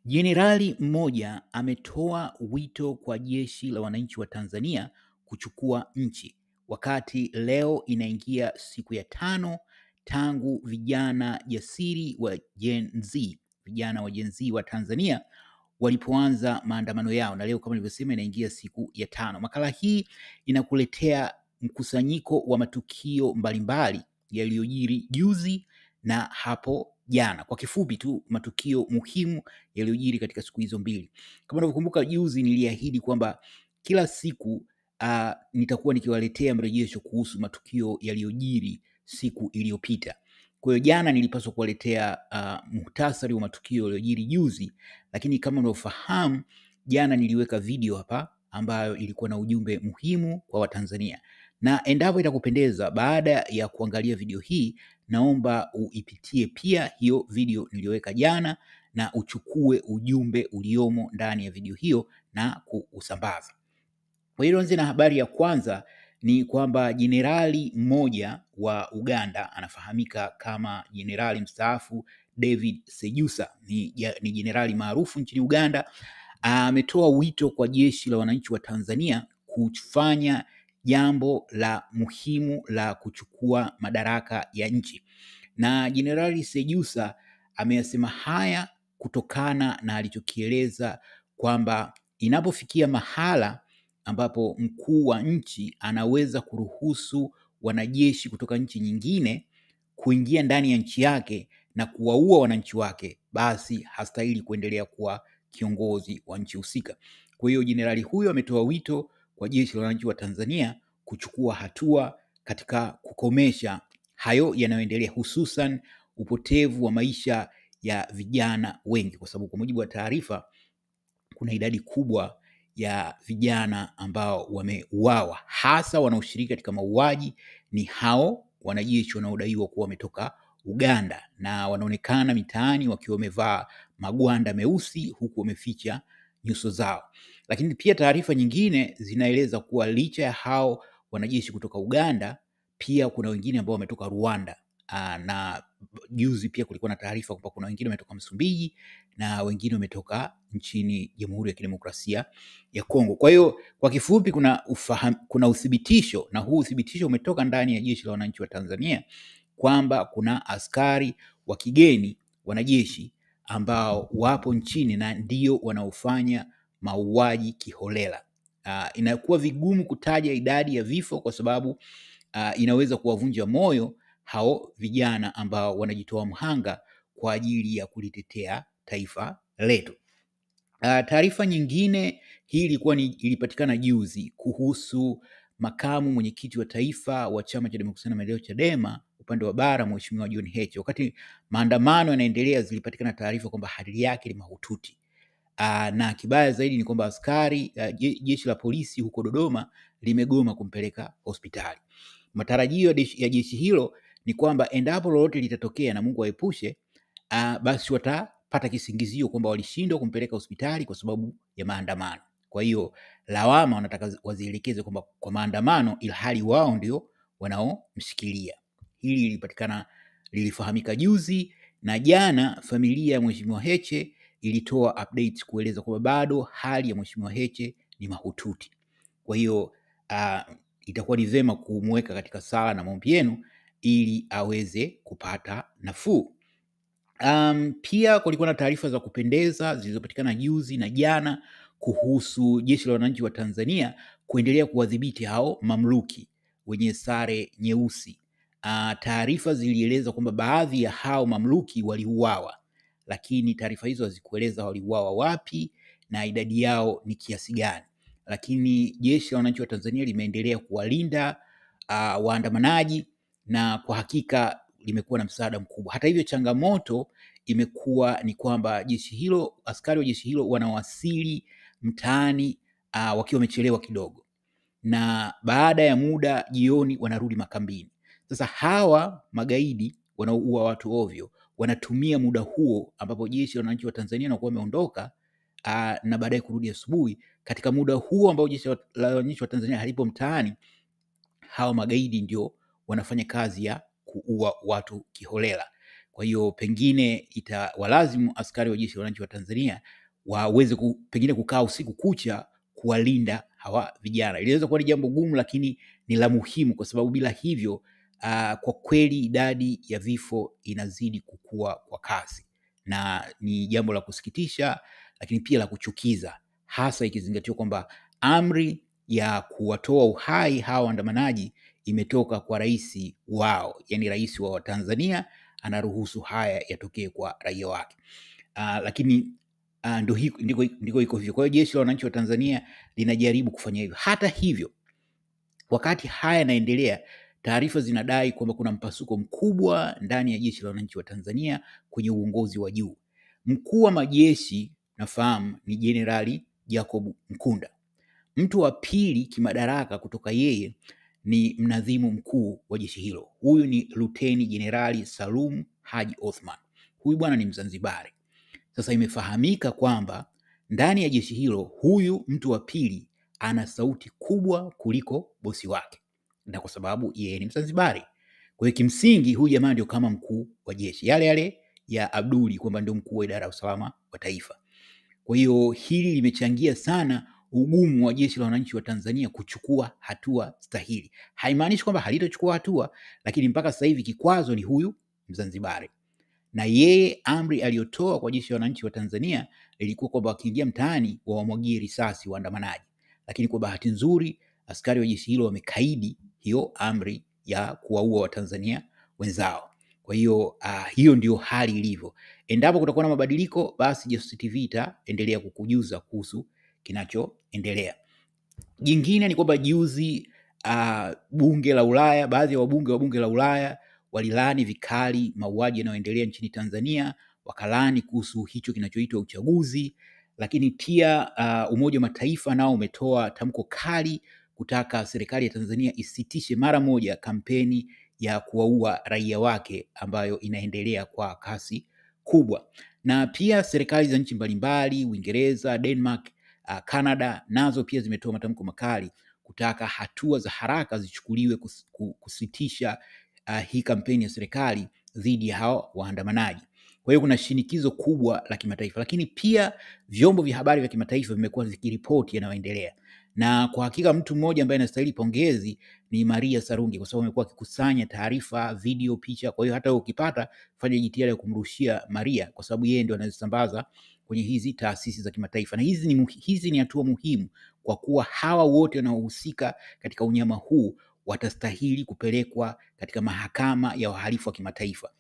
Jenerali mmoja ametoa wito kwa jeshi la wananchi wa Tanzania kuchukua nchi, wakati leo inaingia siku ya 5 tangu vijana jasiri wa Gen Z wa Tanzania walipoanza maandamano yao, na leo kama nilivyosema inaingia siku ya 5. Makala hii inakuletea mkusanyiko wa matukio mbalimbali yaliyojiri juzi na hapo jana. Kwa kifupi tu, matukio muhimu yaliyojiri katika siku hizo mbili. Kama unavyokumbuka, juzi niliahidi kwamba kila siku nitakuwa nikiwaletea mrejesho kuhusu matukio yaliyojiri siku iliyopita. Kwa hiyo jana nilipaswa kuwaletea muhtasari wa matukio yaliyojiri juzi, lakini kama unavyofahamu, jana niliweka video hapa ambayo ilikuwa na ujumbe muhimu kwa Watanzania. Na endapo itakupendeza, baada ya kuangalia video hii, naomba uipitie pia hiyo video niliyoweka jana na uchukue ujumbe uliomo ndani ya video hiyo na kuusambaza. Kwa hiyo tuanze na habari ya kwanza, ni kwamba jenerali mmoja wa Uganda anafahamika kama jenerali mstaafu David Sejusa, ni jenerali maarufu nchini Uganda. Ametoa wito kwa jeshi la wananchi wa Tanzania kufanya jambo la muhimu la kuchukua madaraka ya nchi. Na Jenerali Sejusa ameyasema haya kutokana na alichokieleza kwamba inapofikia mahala ambapo mkuu wa nchi anaweza kuruhusu wanajeshi kutoka nchi nyingine kuingia ndani ya nchi yake na kuwaua wananchi wake, basi hastahili kuendelea kuwa kiongozi wa nchi husika. Kwa hiyo jenerali huyo ametoa wito kwa jeshi la wananchi wa Tanzania kuchukua hatua katika kukomesha hayo yanayoendelea, hususan upotevu wa maisha ya vijana wengi, kwa sababu kwa mujibu wa taarifa kuna idadi kubwa ya vijana ambao wameuawa. Hasa wanaoshiriki katika mauaji ni hao wanajeshi wanaodaiwa kuwa wametoka Uganda, na wanaonekana mitaani wakiwa wamevaa magwanda meusi huku wameficha nyuso zao. Lakini pia taarifa nyingine zinaeleza kuwa licha ya hao wanajeshi kutoka Uganda, pia kuna wengine ambao wametoka Rwanda. Na juzi pia kulikuwa na taarifa kwamba kuna wengine wametoka Msumbiji na wengine wametoka nchini Jamhuri ya Kidemokrasia ya Kongo. Kwa hiyo kwa kifupi, kuna uthibitisho, na huu uthibitisho umetoka ndani ya jeshi la wananchi wa Tanzania kwamba kuna askari wa kigeni, wanajeshi ambao wapo nchini na ndio wanaofanya mauaji kiholela. Inakuwa vigumu kutaja idadi ya vifo kwa sababu inaweza kuwavunja moyo hao vijana ambao wanajitoa mhanga kwa ajili ya kulitetea taifa letu. Taarifa nyingine hii ilipatikana juzi kuhusu makamu mwenyekiti wa taifa wa Chama cha Demokrasia na Maendeleo Chadema upande wa bara, Mheshimiwa John Heche. Wakati maandamano yanaendelea, zilipatikana taarifa kwamba hali yake ni mahututi. Na kibaya zaidi ni kwamba jeshi la polisi huko Dodoma limegoma kumpeleka hospitali. Matarajio ya jeshi hilo ni kwamba endapo lolote litatokea, na Mungu aepushe, basi watapata kisingizio kwamba walishindwa kumpeleka hospitali kwa sababu ya maandamano. Kwa hiyo lawama wanataka wazielekeze kwamba kwa maandamano, ilhali wao ndio wanaomshikilia. Hili lilifahamika juzi, na jana familia ya Mheshimiwa Heche ilitoa updates kueleza kwamba bado hali ya Mheshimiwa Heche ni mahututi. Kwa hiyo itakuwa ni vema kumweka katika sala na maombi yenu ili aweze kupata nafuu. Pia kulikuwa na taarifa za kupendeza zilizopatikana juzi na jana kuhusu jeshi la wananchi wa Tanzania kuendelea kuwadhibiti hao mamluki wenye sare nyeusi. Taarifa zilieleza kwamba baadhi ya hao mamluki waliuawa, lakini taarifa hizo hazikueleza waliuawa wapi na idadi yao ni kiasi gani. Lakini jeshi la wananchi wa Tanzania limeendelea kuwalinda waandamanaji, na kwa hakika limekuwa na msaada mkubwa. Hata hivyo, changamoto imekuwa ni kwamba askari wa jeshi hilo wanawasili mtaani wakiwa wamechelewa kidogo, na baada ya muda jioni wanarudi makambini. Sasa hawa magaidi wanaoua watu ovyo wanatumia muda huo ambapo jeshi la wananchi wa Tanzania wanakuwa wameondoka, na baadaye kurudi asubuhi. Katika muda huo ambao jeshi la wananchi wa Tanzania halipo mtaani, hawa magaidi ndio wanafanya kazi ya kuua watu kiholela. Kwa hiyo pengine itawalazimu askari wa jeshi la wananchi wa Tanzania waweze pengine kukaa usiku kucha kuwalinda hawa vijana. Iliweza kuwa ni jambo gumu, lakini ni la muhimu, kwa sababu bila hivyo kwa kweli idadi ya vifo inazidi kukua kwa kasi, na ni jambo la kusikitisha, lakini pia la kuchukiza, hasa ikizingatiwa kwamba amri ya kuwatoa uhai hawa waandamanaji imetoka kwa rais wao, yani rais wa Tanzania anaruhusu haya yatokee kwa raia wake. Lakini ndiko iko hivyo. Kwa hiyo jeshi la wananchi wa Tanzania linajaribu kufanya hivyo. Hata hivyo, wakati haya yanaendelea, taarifa zinadai kwamba kuna mpasuko mkubwa ndani ya jeshi la wananchi wa Tanzania kwenye uongozi wa juu. Mkuu wa majeshi nafahamu ni Jenerali Jacob Mkunda. Mtu wa pili kimadaraka kutoka yeye ni mnadhimu mkuu wa jeshi hilo. Huyu ni Luteni Jenerali Salum Haji Othman. Huyu bwana ni Mzanzibari. Sasa imefahamika kwamba ndani ya jeshi hilo huyu mtu wa pili ana sauti kubwa kuliko bosi wake, na kwa sababu yeye ni Mzanzibari. Kwa hiyo kimsingi huyu jamaa ndio kama mkuu wa jeshi, yale ya Abduli kwamba ndio mkuu wa idara ya usalama wa taifa. Kwa hiyo hili limechangia sana ugumu wa jeshi la wananchi wa Tanzania kuchukua hatua stahili. Haimaanishi kwamba halitochukua hatua, lakini mpaka sasa hivi kikwazo ni huyu Mzanzibari. Na yeye amri aliyotoa kwa jeshi la wananchi wa Tanzania ilikuwa kwamba wakiingia mtaani wawamwagie risasi waandamanaji, lakini kwa bahati nzuri askari wa jeshi hilo wamekaidi hiyo amri ya kuwaua Watanzania wenzao. Kwa hiyo hiyo ndio hali ilivyo. Endapo kutakuwa na mabadiliko, basi Jasusi TV itaendelea kukujuza kuhusu kinachoendelea. Jingine ni kwamba juzi bunge la Ulaya, baadhi ya wabunge wa bunge la Ulaya walilaani vikali mauaji yanayoendelea nchini Tanzania, wakalaani kuhusu hicho kinachoitwa uchaguzi. Lakini pia Umoja wa Mataifa nao umetoa tamko kali kutaka serikali ya Tanzania isitishe mara moja kampeni ya kuwaua raia wake ambayo inaendelea kwa kasi kubwa. Na pia serikali za nchi mbalimbali, Uingereza, Denmark, Canada, nazo pia zimetoa matamko makali kutaka hatua za haraka zichukuliwe kusitisha hii kampeni ya serikali dhidi ya hao waandamanaji. Kwa hiyo kuna shinikizo kubwa la kimataifa, lakini pia vyombo vya habari vya kimataifa vimekuwa vikiripoti yanayoendelea. Na kwa hakika mtu mmoja ambaye anastahili pongezi ni Maria Sarungi, kwa sababu amekuwa akikusanya taarifa, video, picha. Kwa hiyo hata ukipata, fanya jitihada ya kumrushia Maria, kwa sababu yeye ndio anazisambaza kwenye hizi taasisi za kimataifa. Na hizi ni hatua muhimu, kwa kuwa hawa wote wanaohusika katika unyama huu watastahili kupelekwa katika mahakama ya uhalifu wa kimataifa.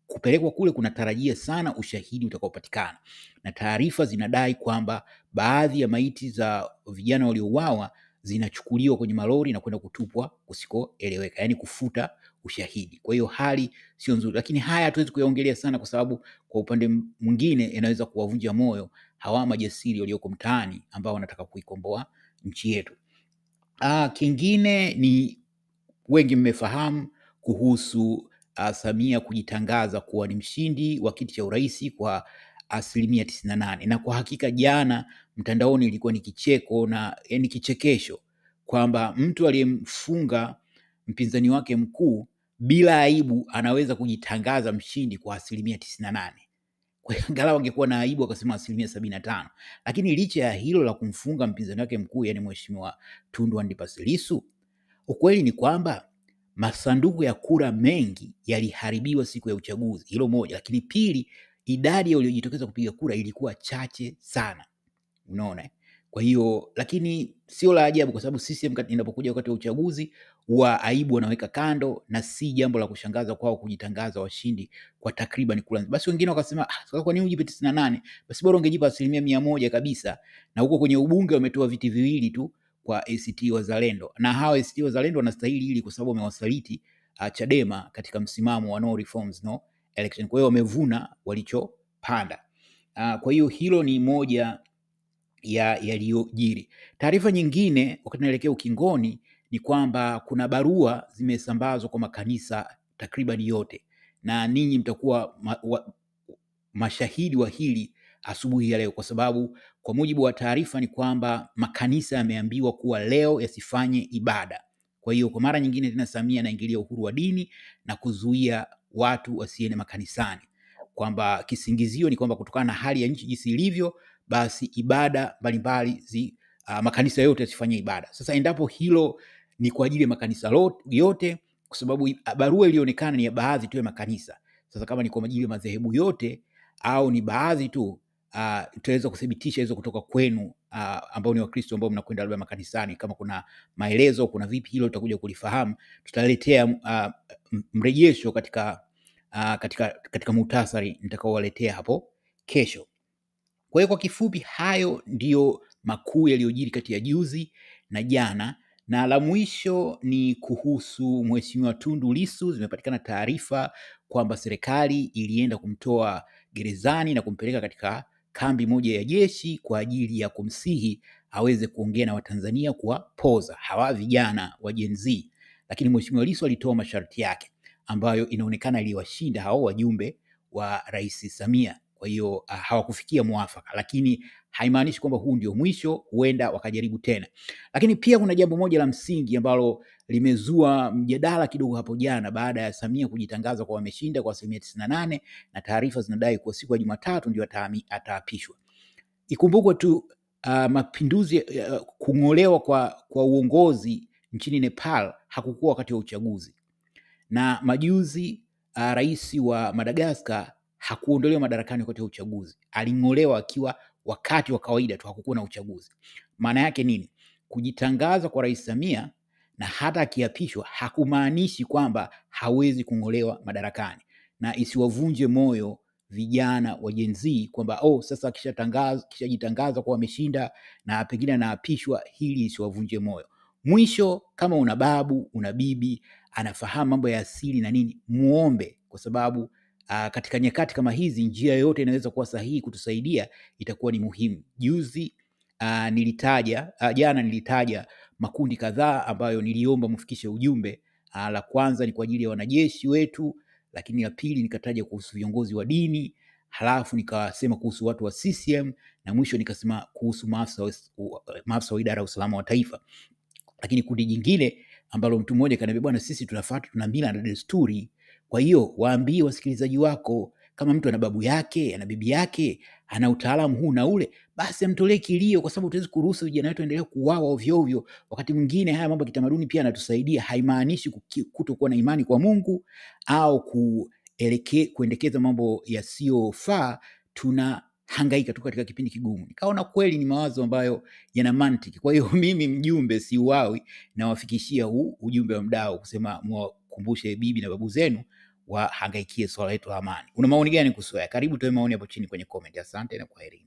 Kupelekwa kule kunatarajia sana ushahidi utakaopatikana, na taarifa zinadai kwamba baadhi ya maiti za vijana waliouawa zinachukuliwa kwenye malori na kwenda kutupwa kusikoeleweka, yani kufuta ushahidi. Kwa hiyo hali sio nzuri, lakini haya hatuwezi kuyaongelea sana, kwa sababu kwa upande mwingine inaweza kuwavunja moyo hawa majasiri walioko mtaani ambao wanataka kuikomboa nchi yetu. Kingine ni wengi mmefahamu kuhusu Samia kujitangaza kuwa ni mshindi wa kiti cha urais kwa 98%. Na kwa hakika jana mtandaoni ilikuwa ni kicheko na yani kichekesho kwamba mtu aliyemfunga mpinzani wake mkuu bila aibu anaweza kujitangaza mshindi kwa 98%. Kwa hiyo angalau angekuwa na aibu akasema 75%. Lakini licha ya hilo la kumfunga mpinzani wake mkuu, yani Mheshimiwa Tundu Antipas Lissu, ukweli ni kwamba masanduku ya kura mengi yaliharibiwa siku ya uchaguzi. Hilo moja, lakini pili, idadi ya waliojitokeza kupiga kura ilikuwa chache sana. Unaona? Kwa hiyo, lakini sio la ajabu, kwa sababu CCM inapokuja wakati wa uchaguzi wa aibu wanaweka kando, na si jambo la kushangaza kwao kujitangaza washindi kwa takriban kura. Basi wengine wakasema sasa kwa nini ujipe 98? Basi bora ungejipa 100% kabisa. Na huko kwenye ubunge wametoa viti viwili tu kwa ACT Wazalendo, na hao ACT Wazalendo wanastahili hili kwa sababu wamewasaliti Chadema katika msimamo wa no reforms no election. Kwa hiyo wamevuna walichopanda. Kwa hiyo hilo ni moja yaliyojiri. Taarifa nyingine wakati tunaelekea ukingoni ni kwamba kuna barua zimesambazwa kwa makanisa takriban yote, na ninyi mtakuwa mashahidi wa hili asubuhi ya leo, kwa sababu kwa mujibu wa taarifa ni kwamba makanisa yameambiwa kuwa leo yasifanye ibada. Kwa hiyo kwa mara nyingine tena Samia anaingilia uhuru wa dini na kuzuia watu wasiende makanisani, kwamba kisingizio ni kwamba kutokana na hali ya nchi jinsi ilivyo, basi ibada mbalimbali makanisa yote yasifanye ibada. Sasa endapo hilo ni kwa ajili ya makanisa yote, kwa sababu barua ilionekana ni ya baadhi tu ya makanisa. Sasa kama ni kwa ajili ya madhehebu yote au ni baadhi tu, tutaweza kuthibitisha hizo kutoka kwenu ambao ni Wakristo ambao mnakwenda labda makanisani. Kama kuna maelezo, kuna vipi, hilo tutakuja kulifahamu, tutaletea mrejesho katika muhtasari nitakaowaletea hapo kesho. Kwa hiyo kwa kifupi, hayo ndio makuu yaliyojiri kati ya juzi na jana. Na la mwisho ni kuhusu Mheshimiwa Tundu Lissu. Zimepatikana taarifa kwamba serikali ilienda kumtoa gerezani na kumpeleka katika kambi moja ya jeshi kwa ajili ya kumsihi aweze kuongea na Watanzania, kuwapoza hawa vijana wa Gen Z. Lakini Mheshimiwa Lissu alitoa masharti yake ambayo inaonekana iliwashinda hao wajumbe wa Rais Samia. Kwa hiyo hawakufikia mwafaka, lakini haimaanishi kwamba huu ndio mwisho, huenda wakajaribu tena. Lakini pia kuna jambo moja la msingi ambalo limezua mjadala kidogo hapo jana, baada ya Samia kujitangaza kwa wameshinda kwa 98%, na taarifa zinadai kwa siku ya Jumatatu ndio ataapishwa. Ikumbukwe tu mapinduzi, kung'olewa kwa uongozi nchini Nepal hakukuwa wakati wa uchaguzi, na majuzi rais wa Madagascar hakuondolewa madarakani wakati wa uchaguzi, aling'olewa akiwa wakati wa kawaida tu, hakukuwa na uchaguzi. Maana yake nini? Kujitangaza kwa Rais Samia na hata akiapishwa hakumaanishi kwamba hawezi kung'olewa madarakani, na isiwavunje moyo vijana wa Gen Z kwamba sasa kishajitangaza kwa wameshinda na pengine anaapishwa, hili isiwavunje moyo. Mwisho, kama una babu, una bibi anafahamu mambo ya asili na nini, muombe, kwa sababu katika nyakati kama hizi njia yoyote inaweza kuwa sahihi kutusaidia, itakuwa ni muhimu. Jana nilitaja makundi kadhaa ambayo niliomba mfikishe ujumbe. La kwanza ni kwa ajili ya wanajeshi wetu, lakini la pili nikataja kuhusu viongozi wa dini, halafu nikasema kuhusu watu wa CCM, na mwisho nikasema kuhusu maafisa wa idara ya usalama wa taifa. Lakini kundi jingine ambalo mtu mmoja kaniambia, bwana, sisi tunafuata, tuna mila na desturi. Kwa hiyo waambie wasikilizaji wako, kama mtu ana babu yake, ana bibi yake, ana utaalamu huu na ule, basi amtolee kilio, kwa sababu tuwezi kuruhusu vijana wetu endelee kuuawa ovyo ovyo. Wakati mwingine haya mambo ya kitamaduni pia yanatusaidia. Haimaanishi kutokuwa na imani kwa Mungu au kuendekeza mambo yasiyofaa. Tunahangaika tu katika kipindi kigumu. Nikaona kweli ni mawazo ambayo yana mantiki. Kwa hiyo mimi mjumbe siuawi, na wafikishia huu ujumbe wa mdau kusema mwakumbushe bibi na babu zenu wahangaikie swala letu la amani. Una maoni gani kuhusu haya? Karibu toe maoni hapo chini kwenye comment. Asante na kwaheri.